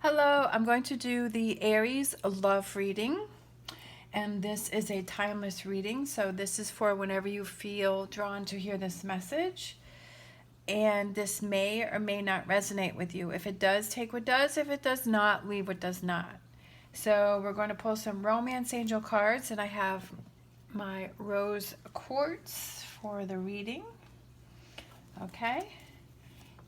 Hello, I'm going to do the Aries love reading, and this is a timeless reading, so this is for whenever you feel drawn to hear this message, and this may or may not resonate with you. If it does, take what does. If it does not, leave what does not. So we're going to pull some romance angel cards, and I have my rose quartz for the reading. Okay.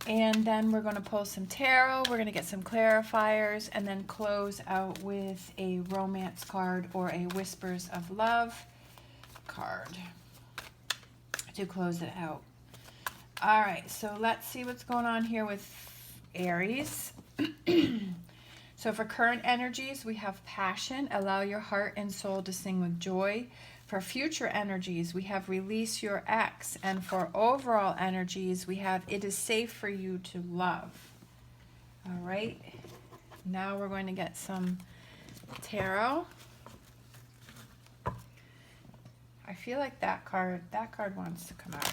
And then we're going to pull some tarot, we're going to get some clarifiers, and then close out with a romance card or a whispers of love card to close it out. All right, so let's see what's going on here with Aries. So for current energies, we have passion, allow your heart and soul to sing with joy. For future energies, we have release your ex. And for overall energies, we have it is safe for you to love. All right. Now we're going to get some tarot. I feel like that card wants to come out.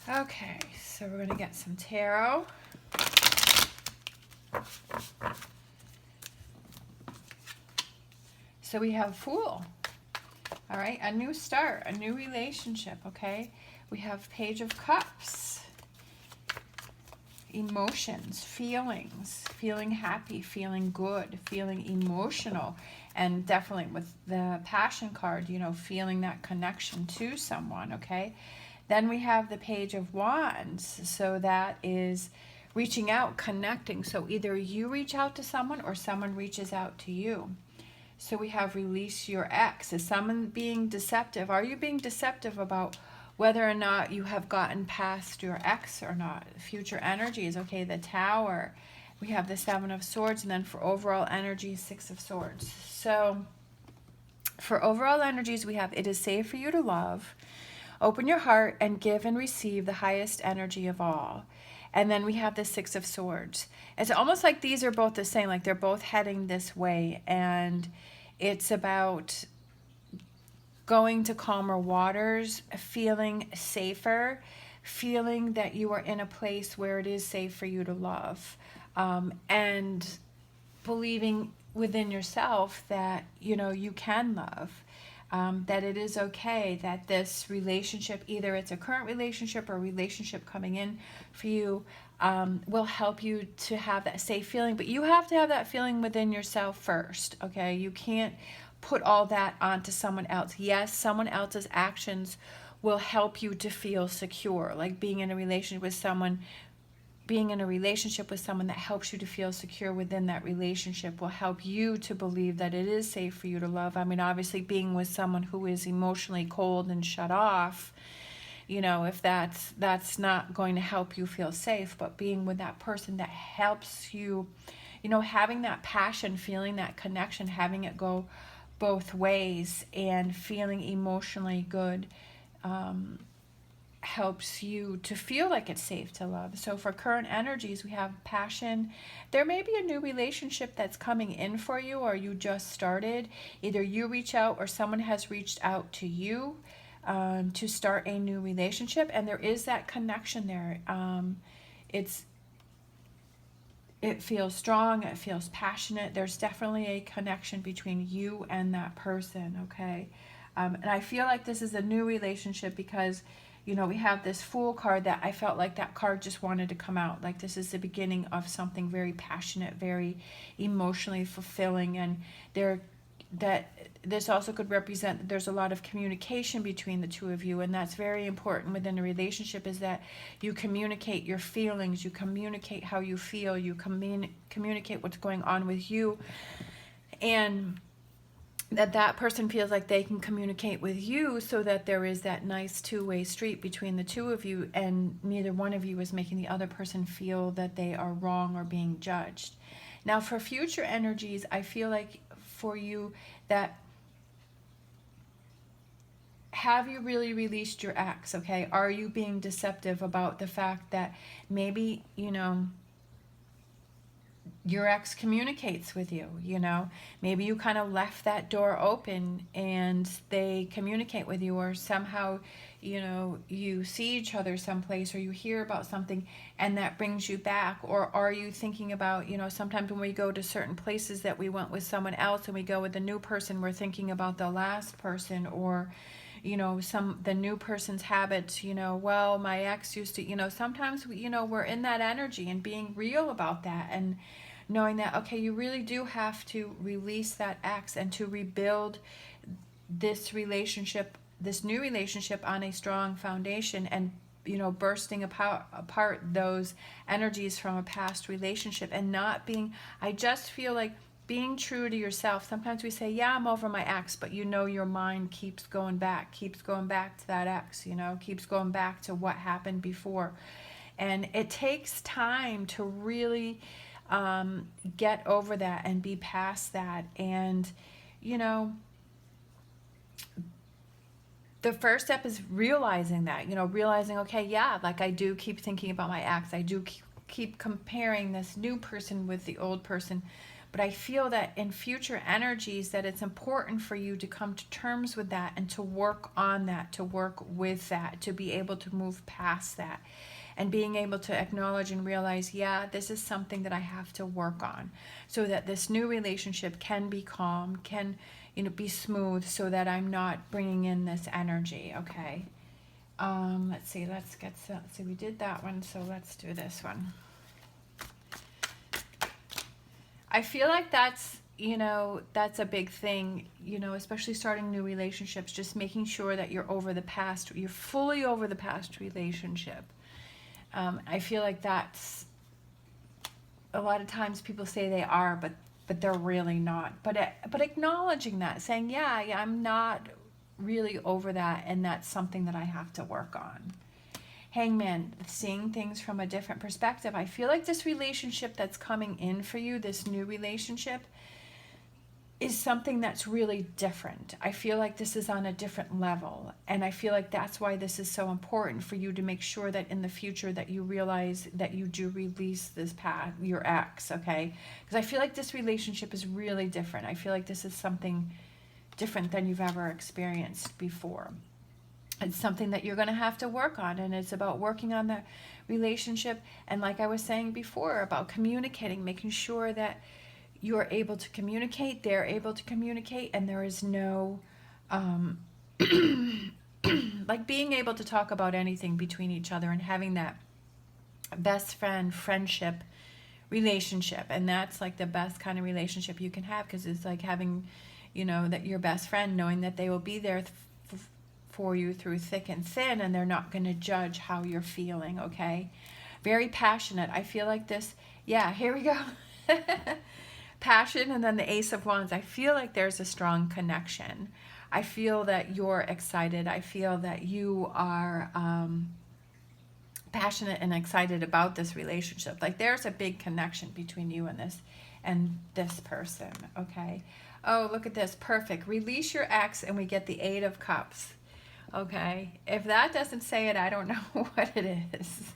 Okay, so we're going to get some tarot. So we have Fool, all right, a new start, a new relationship, okay? We have Page of Cups, emotions, feelings, feeling happy, feeling good, feeling emotional, and definitely with the Passion card, you know, feeling that connection to someone, okay? Then we have the Page of Wands, so that is reaching out, connecting, so either you reach out to someone or someone reaches out to you. So we have release your ex. Is someone being deceptive? Are you being deceptive about whether or not you have gotten past your ex or not? Future energies, okay, the Tower. We have the Seven of Swords, and then for overall energy, Six of Swords. So for overall energies, we have it is safe for you to love. Open your heart and give and receive the highest energy of all. And then we have the Six of Swords. It's almost like these are both the same, like they're both heading this way. And it's about going to calmer waters, feeling safer, feeling that you are in a place where it is safe for you to love. And believing within yourself that, you know, you can love. That it is okay, that this relationship, either it's a current relationship or a relationship coming in for you, will help you to have that safe feeling. But you have to have that feeling within yourself first, okay? You can't put all that onto someone else. Yes, someone else's actions will help you to feel secure, like being in a relationship with someone that helps you to feel secure within that relationship will help you to believe that it is safe for you to love. I mean, obviously being with someone who is emotionally cold and shut off, you know, if that's not going to help you feel safe, but being with that person that helps you, you know, having that passion, feeling that connection, having it go both ways and feeling emotionally good, helps you to feel like it's safe to love. So for current energies, we have passion. There may be a new relationship that's coming in for you, or you just started. Either you reach out or someone has reached out to you to start a new relationship, and there is that connection there. It feels strong, it feels passionate. There's definitely a connection between you and that person, okay? And I feel like this is a new relationship because, you know, we have this Fool card that I felt like that card just wanted to come out. Like this is the beginning of something very passionate, very emotionally fulfilling. And this also could represent that there's a lot of communication between the two of you. And that's very important within a relationship, is that you communicate your feelings, you communicate how you feel, you communicate what's going on with you. And that person feels like they can communicate with you, so that there is that nice two-way street between the two of you, and neither one of you is making the other person feel that they are wrong or being judged. Now for future energies, I feel like for you that have you really released your ex, okay? Are you being deceptive about the fact that maybe, you know, your ex communicates with you, you know, maybe you kind of left that door open and they communicate with you, or somehow, you know, you see each other someplace or you hear about something and that brings you back? Or are you thinking about, you know, sometimes when we go to certain places that we went with someone else and we go with a new person, we're thinking about the last person, or, you know, the new person's habits, you know, well, my ex used to, you know, sometimes we, you know, we're in that energy, and being real about that and knowing that, okay, you really do have to release that ex and to rebuild this relationship, this new relationship, on a strong foundation, and, you know, bursting apart those energies from a past relationship, and not being, I just feel like being true to yourself. Sometimes we say, yeah, I'm over my ex, but you know, your mind keeps going back to that ex, you know, keeps going back to what happened before. And it takes time to really get over that and be past that. And, you know, the first step is realizing that, you know, realizing, okay, yeah, like I do keep thinking about my ex. I do keep comparing this new person with the old person. But I feel that in future energies that it's important for you to come to terms with that and to work on that, to work with that, to be able to move past that. And being able to acknowledge and realize, yeah, this is something that I have to work on, so that this new relationship can be calm, can, you know, be smooth, so that I'm not bringing in this energy, okay? Let's see, so we did that one, so let's do this one. I feel like that's, you know, that's a big thing, you know, especially starting new relationships, just making sure that you're over the past, you're fully over the past relationship. I feel like that's, a lot of times people say they are, but they're really not. But acknowledging that, saying, yeah, I'm not really over that, and that's something that I have to work on. Hangman, seeing things from a different perspective. I feel like this relationship that's coming in for you, this new relationship, is something that's really different. I feel like this is on a different level, and I feel like that's why this is so important for you to make sure that in the future that you realize that you do release this path, your ex, okay? Because I feel like this relationship is really different. I feel like this is something different than you've ever experienced before. It's something that you're going to have to work on, and it's about working on the relationship, and like I was saying before, about communicating, making sure that you're able to communicate, they're able to communicate, and there is no, like being able to talk about anything between each other, and having that best friendship relationship. And that's like the best kind of relationship you can have, because it's like having, you know, that your best friend, knowing that they will be there for you through thick and thin, and they're not going to judge how you're feeling, okay? Very passionate. I feel like this, yeah, here we go. Passion, and then the Ace of Wands. I feel like there's a strong connection. I feel that you're excited. I feel that you are passionate and excited about this relationship. Like there's a big connection between you and this person, okay? Oh, look at this. Perfect. Release your ex, and we get the Eight of Cups. Okay, if that doesn't say it, I don't know what it is.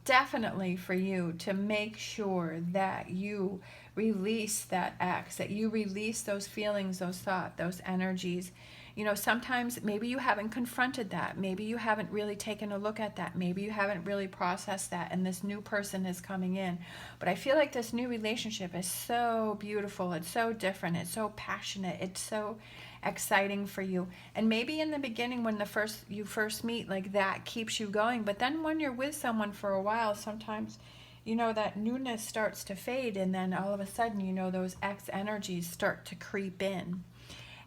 Definitely for you to make sure that you release that ex, that you release those feelings, those thoughts, those energies. You know, sometimes maybe you haven't confronted that. Maybe you haven't really taken a look at that. Maybe you haven't really processed that, and this new person is coming in. But I feel like this new relationship is so beautiful. It's so different. It's so passionate. It's so exciting for you. And maybe in the beginning, when you first meet, like that keeps you going. But then when you're with someone for a while, sometimes, you know, that newness starts to fade, and then all of a sudden, you know, those ex energies start to creep in.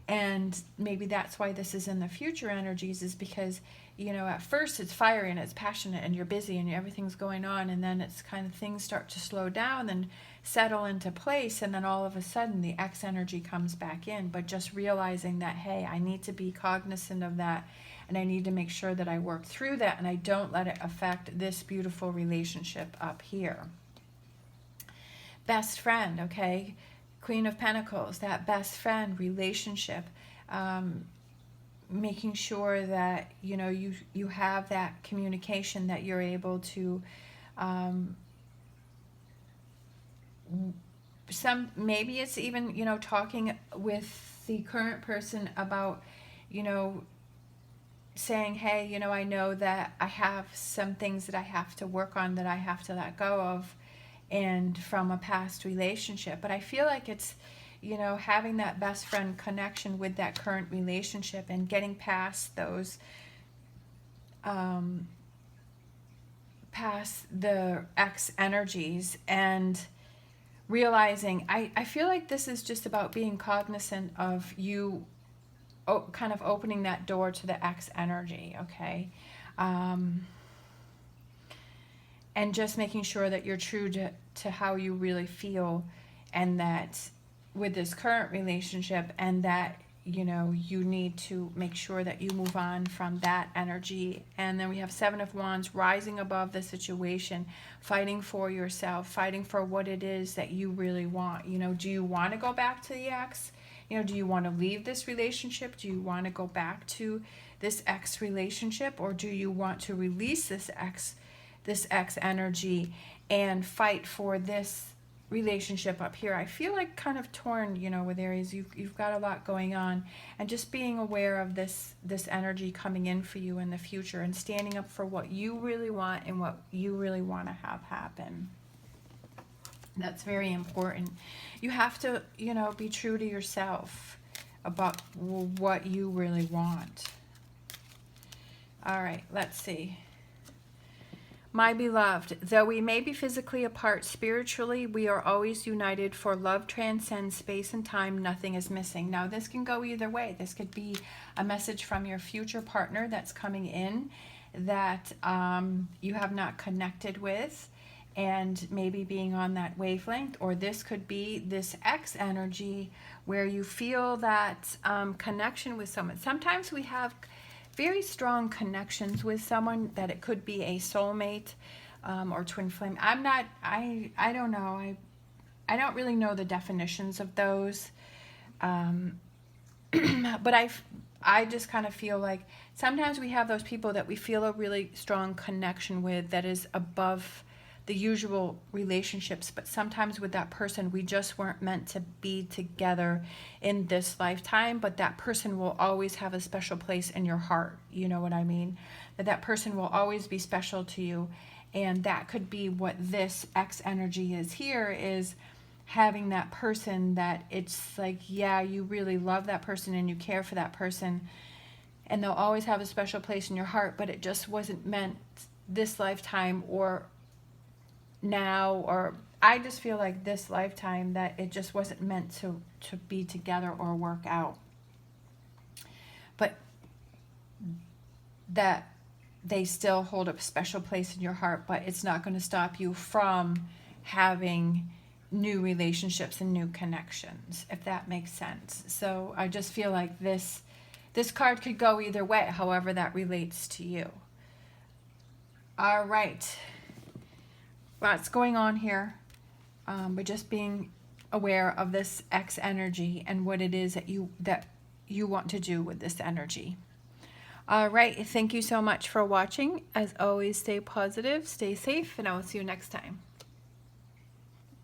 And maybe that's why this is in the future energies, is because, you know, at first it's fiery and it's passionate and you're busy and everything's going on, and then it's kind of things start to slow down and settle into place, and then all of a sudden the X energy comes back in. But just realizing that, hey, I need to be cognizant of that, and I need to make sure that I work through that and I don't let it affect this beautiful relationship up here. Best friend, okay? Queen of Pentacles, that best friend relationship, making sure that, you know, you have that communication, that you're able to, maybe it's even, you know, talking with the current person about, you know, saying, hey, you know, I know that I have some things that I have to work on, that I have to let go of, and from a past relationship. But I feel like it's, you know, having that best friend connection with that current relationship and getting past those, past the ex energies, and realizing, I feel like this is just about being cognizant of you, kind of opening that door to the ex energy, okay? And just making sure that you're true to how you really feel, and that with this current relationship, and that, you know, you need to make sure that you move on from that energy. And then we have Seven of Wands, rising above the situation, fighting for yourself, fighting for what it is that you really want. You know, do you want to go back to the ex? You know, do you want to leave this relationship? Do you want to go back to this ex relationship? Or do you want to release this ex energy and fight for this relationship up here? I feel like kind of torn, you know, with Aries. You've got a lot going on, and just being aware of this energy coming in for you in the future, and standing up for what you really want and what you really want to have happen. That's very important. You have to, you know, be true to yourself about what you really want. All right, let's see. My beloved, though we may be physically apart, spiritually we are always united, for love transcends space and time. Nothing is missing. Now, this can go either way. This could be a message from your future partner that's coming in that you have not connected with, and maybe being on that wavelength. Or this could be this ex energy where you feel that connection with someone. Sometimes we have very strong connections with someone, that it could be a soulmate or twin flame. I don't know. I don't really know the definitions of those. But I just kind of feel like sometimes we have those people that we feel a really strong connection with, that is above the usual relationships, but sometimes with that person we just weren't meant to be together in this lifetime, but that person will always have a special place in your heart. You know what I mean? That person will always be special to you. And that could be what this X energy is here, is having that person that it's like, yeah, you really love that person and you care for that person, and they'll always have a special place in your heart, but it just wasn't meant this lifetime or now, or I just feel like this lifetime that it just wasn't meant to be together or work out. But that they still hold a special place in your heart, but it's not going to stop you from having new relationships and new connections, if that makes sense. So I just feel like this card could go either way, however that relates to you. All right. Lots going on here, but just being aware of this X energy and what it is that you want to do with this energy. All right, thank you so much for watching. As always, stay positive, stay safe, and I will see you next time.